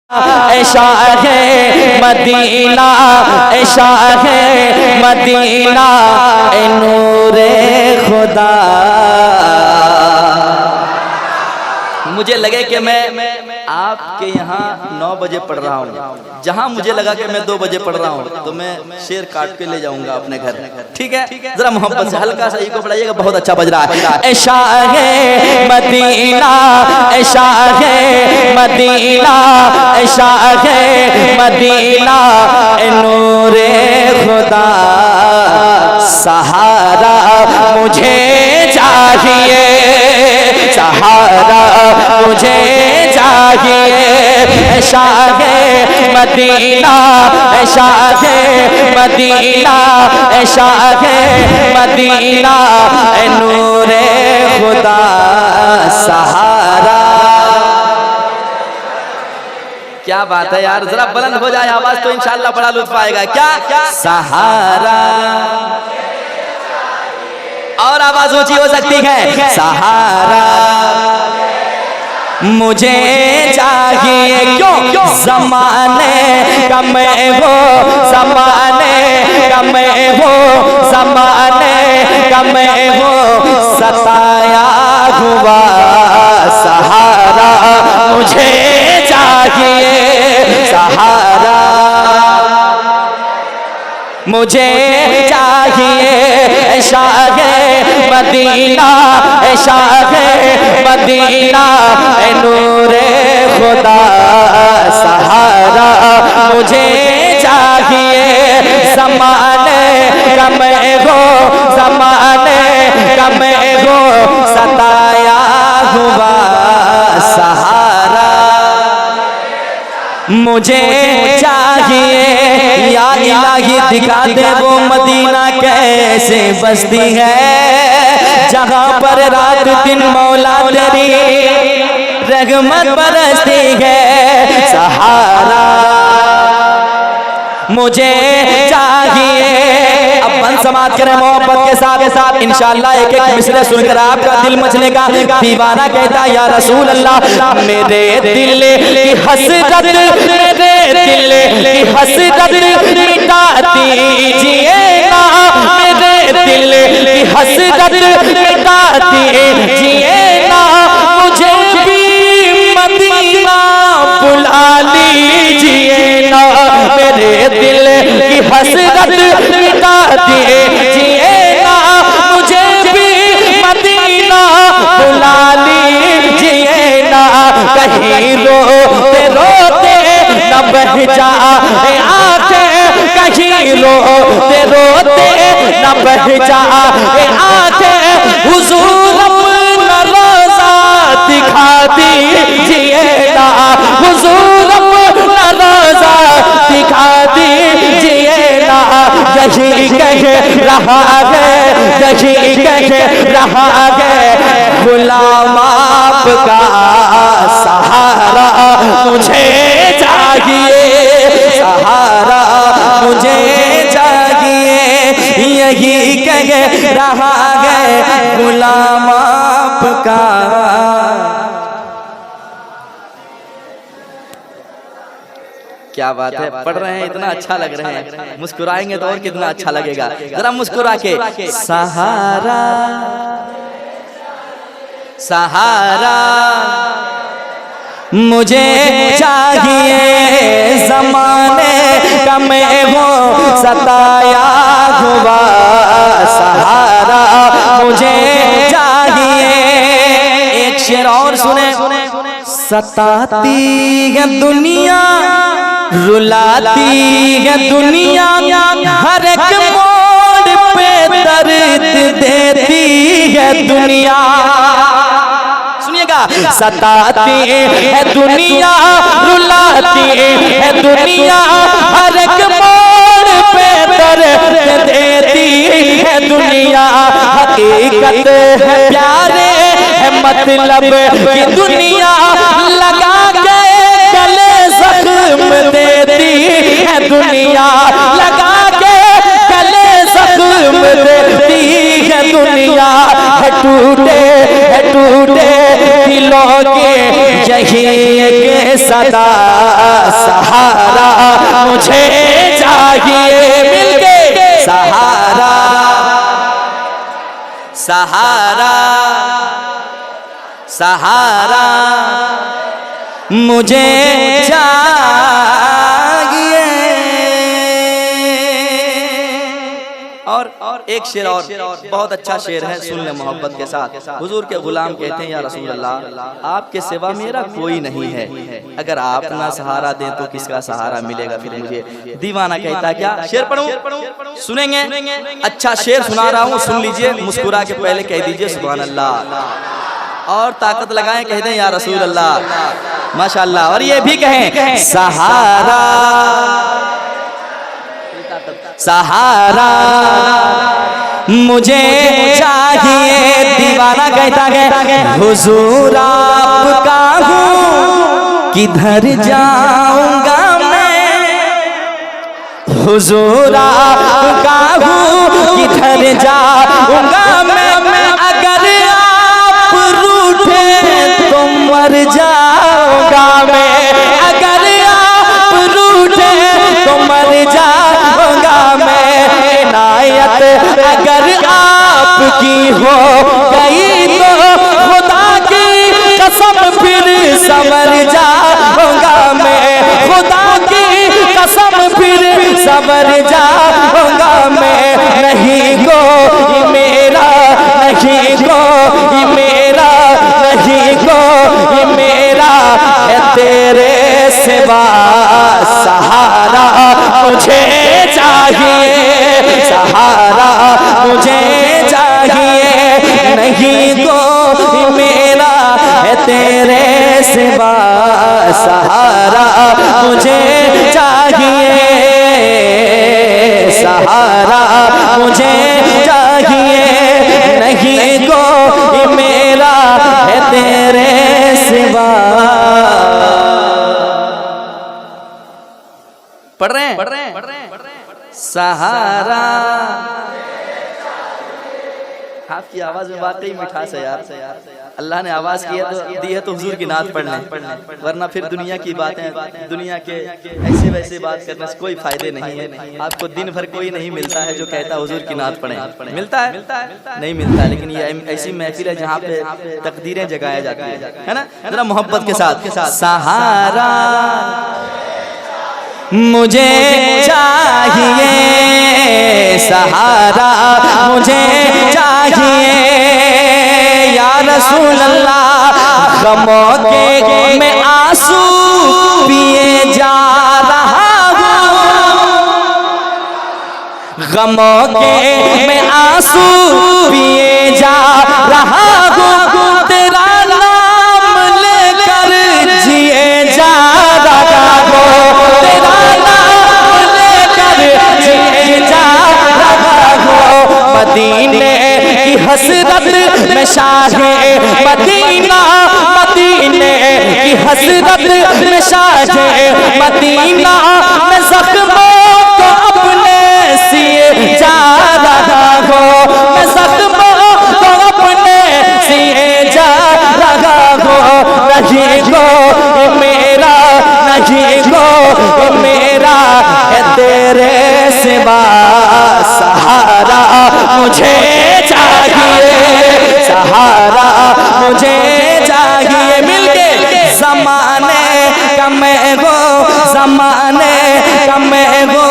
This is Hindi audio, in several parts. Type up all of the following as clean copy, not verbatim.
शाह मदीना, शाह मदीना, नूरे खुदा। मुझे लगे कि मैं आपके यहाँ 9 बजे पढ़ रहा हूँ, जहाँ मुझे लगा कि मैं 2 बजे पढ़ रहा हूँ तो मैं शेर काट के ले जाऊंगा अपने घर। ठीक है, जरा मोहब्बत से हल्का सा को पढ़ाइएगा, बहुत अच्छा बज रहा है। शाह मदीना, शाह मदीना, शाह मदीना, नूरे खुदा। सहारा मुझे चाहिए, सहारा मुझे चाहिए। शाह मदीना, शाह मदीना, शाह मदीना, नूरे खुदा। सहारा। क्या बात है यार, जरा बुलंद हो जाए आवाज तो इंशाअल्लाह बड़ा लुत्फ आएगा। क्या सहारा, और आवाज ऊंची हो सकती है। सहारा मुझे चाहिए, क्यों ज़माने का मैं हो, ज़माने का मैं हो, ज़माने का मैं हो, सताया हुआ। सहारा मुझे चाहिए, सहारा मुझे चाहिए। शाह मदीना, शाह मदीना, नूरे खुदा। सहारा मुझे चाहिए, ज़माने का मैं हो, ज़माने का मैं हो, सताया हुआ। सहारा मुझे चाहिए। या इलाही दिखा दे वो मदीना कैसे बसती है, जहाँ पर रात दिन मौला तेरी रहमत बरसती है। सहारा मुझे चाहिए। अब बंद समाज करें मोहब्बत के साथ इंशाअल्लाह एक एक मिसरे सुनकर आपका दिल मचलेगा। दीवाना कहता या रसूल अल्लाह, मेरे दिल की हसरत, मेरे दिल की हसरत मिटा दीजिए ना, मेरे दिल की हसरत मिटा दीजिए ना। मुझे भी मदीना बुला लीजिए ना, मेरे दिल की हसरत मिटा दीजिए ना। मुझे भी मदीना बुला लीजिए ना। कहीं रोते रोते न बह जाए आंखें, कहीं रोते रोते न बह जाए आंखें। हुजूर अपना रोज़ा दिखा दीजिए ना, हुजूर अपना रोज़ा दिखा दीजिए ना। यही कह रहा है, यही कह रहा है गुलाम आपका। सहारा मुझे चाहिए, सहारा मुझे चाहिए। यही कह रहा है गुलाम आपका। क्या बात है, पढ़ रहे हैं इतना अच्छा लग रहे हैं, मुस्कुराएंगे तो और कितना अच्छा लगेगा। जरा मुस्कुरा के। सहारा, सहारा मुझे चाहिए, ज़माने का मैं हो, सताया हुआ। सहारा मुझे चाहिए। एक शेर और सुने। सताती है दुनिया, रुलाती है दुनिया, हर एक मोड़ पे दर्द देती है दुनिया। सुनिएगा। सताती है दुनिया, रुलाती है दुनिया, हर एक मोड़ पे दर्द देती है दुनिया। हकीकत है प्यारे है मतलब की दुनिया, लगा के गले जख्म देती है दुनिया, लगा के गले जख्म देती है दुनिया। है टूटे दिलों के यही एक सदा सहारा मुझे चाहिए मिलके सहारा सहारा सहारा मुझे चाहिए। और एक शेर और बहुत अच्छा शेर है, सुन ले मोहब्बत के साथ। हुजूर के गुलाम कहते हैं या रसूल अल्लाह आपके सिवा मेरा कोई नहीं है, अगर आप ना सहारा दें तो किसका सहारा मिलेगा फिर मुझे। दीवाना कहता क्या, शेर पढ़ूं सुनेंगे? अच्छा शेर सुना रहा हूँ, सुन लीजिए, मुस्कुरा के पहले कह दीजिए सुभान अल्लाह, और ताकत लगाएं कह दें या रसूल अल्लाह, माशाअल्लाह। और ये भी कहें सहारा सहारा मुझे चाहिए। दीवाना कहता है हुजूर आपका हूँ किधर जाऊंगा मैं, हुजूर आपका हूँ किधर जाऊंगा मैं, अगर आप रूठे तो मर जाऊंगा मैं, अगर आप रूठे तो मर जाऊंगा मैं। इनायत अगर आपकी हो गई तो खुदा की कसम फिर समझ जाऊंगा मैं, खुदा की कसम फिर समझ जाऊंगा मैं। नहीं कोई मेरा, नहीं कोई मेरा, नहीं कोई मेरा है तेरे सिवा सहारा मुझे चाहिए, सहारा मुझे चाहिए। नहीं कोई मेरा है तेरे सिवा सहारा मुझे चाहिए, सहारा मुझे चाहिए। नहीं कोई मेरा है तेरे सिवा। पढ़ रहे हैं सहारा। आपकी आवाज में वाकई मिठास है यार, अल्लाह ने आवाज दी है तो हुजूर की नात पढ़ लें, वरना फिर दुनिया की बातें, दुनिया के ऐसे वैसे बात करने से कोई फायदे नहीं है। आपको दिन भर कोई नहीं मिलता है जो कहता हुजूर की नात पढ़ें, मिलता है नहीं मिलता है। लेकिन ये ऐसी महफिल है जहाँ पे तकदीरें जगाया जाती है ना। जरा मोहब्बत के साथ सहारा मुझे चाहिए, सहारा मुझे चाहिए। या रसूल अल्लाह गमों के मैं आंसू पिए जा रहा हूँ, गमों के मैं आंसू पिए जा रहा हूँ। तेरा नाम लेकर जिए जा रहा हूँ, तेरा नाम लेकर जिए जा रहा हूँ। मदीने की हसरत में शाहे मदीना, मदीने की हसरत में शाहे मदीना में ज़ख्मों को अपने सिए जा रहा हूँ, मैं ज़ख्मों को अपने सिए जा रहा हूँ। नहीं कोई मेरा, नहीं कोई मेरा है तेरे सिवा सहारा मुझे चाहिए, सहारा मुझे चाहिए। मिलके ज़माने का मैं वो, ज़माने का मैं वो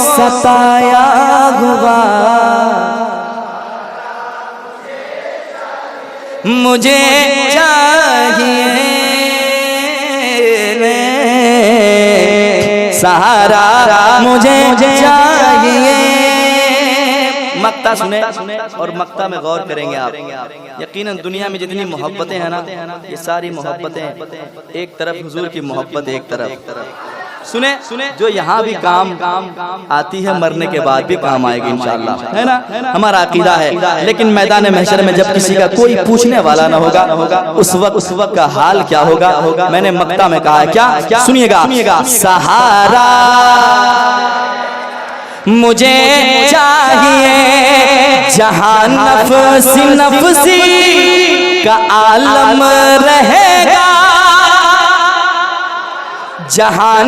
सताया हुआ, मुझे चाहिए सहारा मुझे चाहिए। मक्ता सुने और मक्ता में गौर करेंगे आप। यकीनन दुनिया में जितनी मोहब्बतें हैं ना, ये सारी मोहब्बतें एक तरफ हुजूर की मोहब्बत एक तरफ। सुने जो यहाँ भी काम आती है मरने के बाद भी काम आएगी इंशाअल्लाह, है ना, हमारा अकीदा है। लेकिन मैदान महशर में जब किसी का कोई पूछने वाला ना होगा, उस वक्त का हाल क्या होगा। मैंने मक्ता में कहा है क्या, सुनिएगा। सहारा मुझे चाहिए जहाँ नफ्सी नफ्सी का आलम रहेगा, जहाँ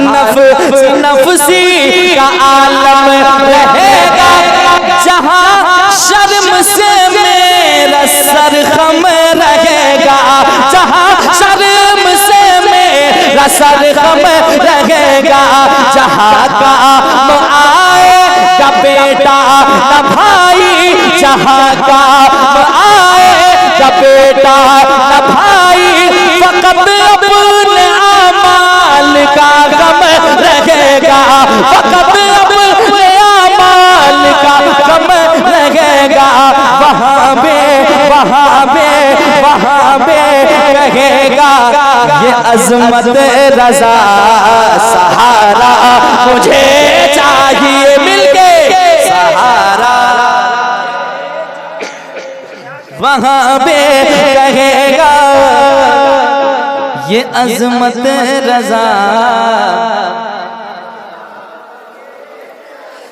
नफसी का आलम रहेगा, जहाँ शर्म से मेरा सरखम रहेगा, जहाँ शर्म से मेरा सरखम रहेगा, जहाँ काम आएगा बेटा न भाई, जहाँ काम आएगा बेटा न भाई, फकत अपने अमाल का गम रहेगा, फकत अपने अमाल का गम रहेगा। वहाँ पे रहेगा ये अजमत रजा सहारा, मुझे चाहिए मिलके सहारा। वहाँ पे रहेगा ये अजमत रजा,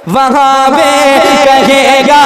वहाँ पे कहेगा